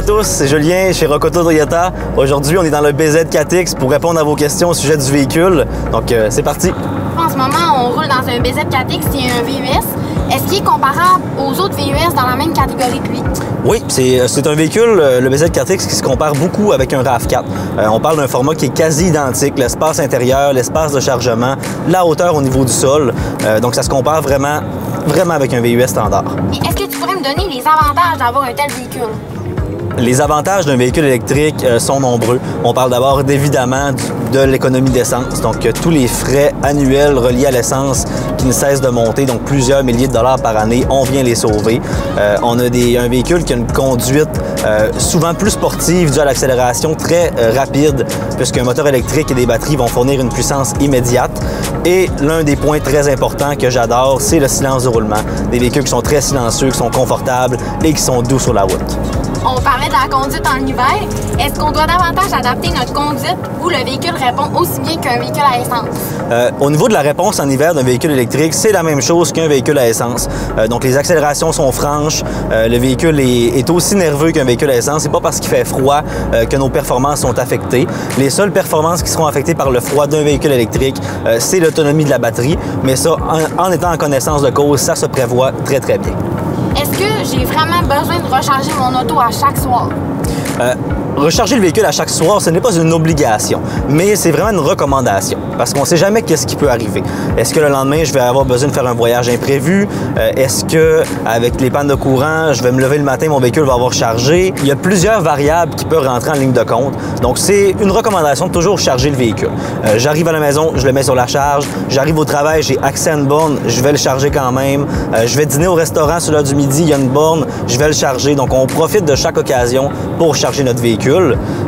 tous, c'est Julien chez Rock Auto Toyota. Aujourd'hui, on est dans le BZ4X pour répondre à vos questions au sujet du véhicule. Donc, c'est parti. En ce moment, on roule dans un BZ4X, c'est un VUS. Est-ce qu'il est comparable aux autres VUS dans la même catégorie que lui? Oui, c'est un véhicule, le BZ4X, qui se compare beaucoup avec un RAV4. On parle d'un format qui est quasi identique, l'espace intérieur, l'espace de chargement, la hauteur au niveau du sol. Donc, ça se compare vraiment avec un VUS standard. Est-ce que tu pourrais me donner les avantages d'avoir un tel véhicule? Les avantages d'un véhicule électrique sont nombreux. On parle d'abord évidemment de l'économie d'essence, donc tous les frais annuels reliés à l'essence qui ne cessent de monter, donc plusieurs milliers de dollars par année, on vient les sauver. On a un véhicule qui a une conduite souvent plus sportive due à l'accélération très rapide, puisqu'un moteur électrique et des batteries vont fournir une puissance immédiate. Et l'un des points très importants que j'adore, c'est le silence de roulement. Des véhicules qui sont très silencieux, qui sont confortables et qui sont doux sur la route. On parlait de la conduite en hiver. Est-ce qu'on doit davantage adapter notre conduite ou le véhicule répond aussi bien qu'un véhicule à essence? Au niveau de la réponse en hiver d'un véhicule électrique, c'est la même chose qu'un véhicule à essence. Donc, les accélérations sont franches. Le véhicule est aussi nerveux qu'un véhicule à essence. C'est pas parce qu'il fait froid que nos performances sont affectées. Les seules performances qui seront affectées par le froid d'un véhicule électrique, c'est l'autonomie de la batterie. Mais ça, en étant en connaissance de cause, ça se prévoit très, très bien. Est-ce que j'ai vraiment besoin de recharger mon auto à chaque soir? Recharger le véhicule à chaque soir, ce n'est pas une obligation, mais c'est vraiment une recommandation parce qu'on ne sait jamais qu'est-ce qui peut arriver. Est-ce que le lendemain, je vais avoir besoin de faire un voyage imprévu? Est-ce que avec les pannes de courant, je vais me lever le matin, mon véhicule va avoir chargé? Il y a plusieurs variables qui peuvent rentrer en ligne de compte. Donc, c'est une recommandation de toujours charger le véhicule. J'arrive à la maison, je le mets sur la charge. J'arrive au travail, j'ai accès à une borne, je vais le charger quand même. Je vais dîner au restaurant sur l'heure du midi, il y a une borne, je vais le charger. Donc, on profite de chaque occasion pour charger notre véhicule.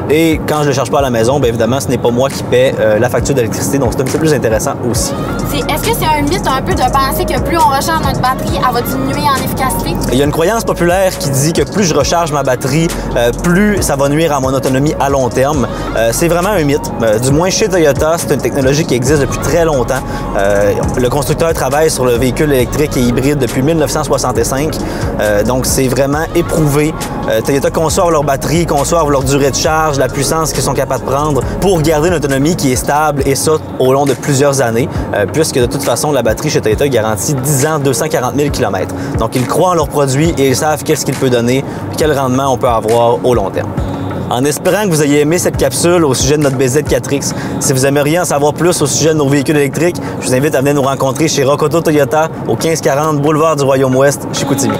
Et quand je ne le charge pas à la maison, bien évidemment, ce n'est pas moi qui paie la facture d'électricité, donc c'est un petit peu plus intéressant aussi. Est-ce que c'est un mythe un peu de penser que plus on recharge notre batterie, elle va diminuer en efficacité? Il y a une croyance populaire qui dit que plus je recharge ma batterie, plus ça va nuire à mon autonomie à long terme. C'est vraiment un mythe. Du moins chez Toyota, c'est une technologie qui existe depuis très longtemps. Le constructeur travaille sur le véhicule électrique et hybride depuis 1965, donc c'est vraiment éprouvé. Toyota conçoit leur batterie, conçoit leur durée de charge, la puissance qu'ils sont capables de prendre pour garder une autonomie qui est stable et ça au long de plusieurs années, puisque de toute façon, la batterie chez Toyota garantit 10 ans, 240 000 km. Donc, ils croient en leurs produits et ils savent qu'est-ce qu'ils peuvent donner, quel rendement on peut avoir au long terme. En espérant que vous ayez aimé cette capsule au sujet de notre BZ4X, si vous aimeriez en savoir plus au sujet de nos véhicules électriques, je vous invite à venir nous rencontrer chez Rock Auto Toyota au 1540 Boulevard du Royaume-Ouest, Chicoutimi.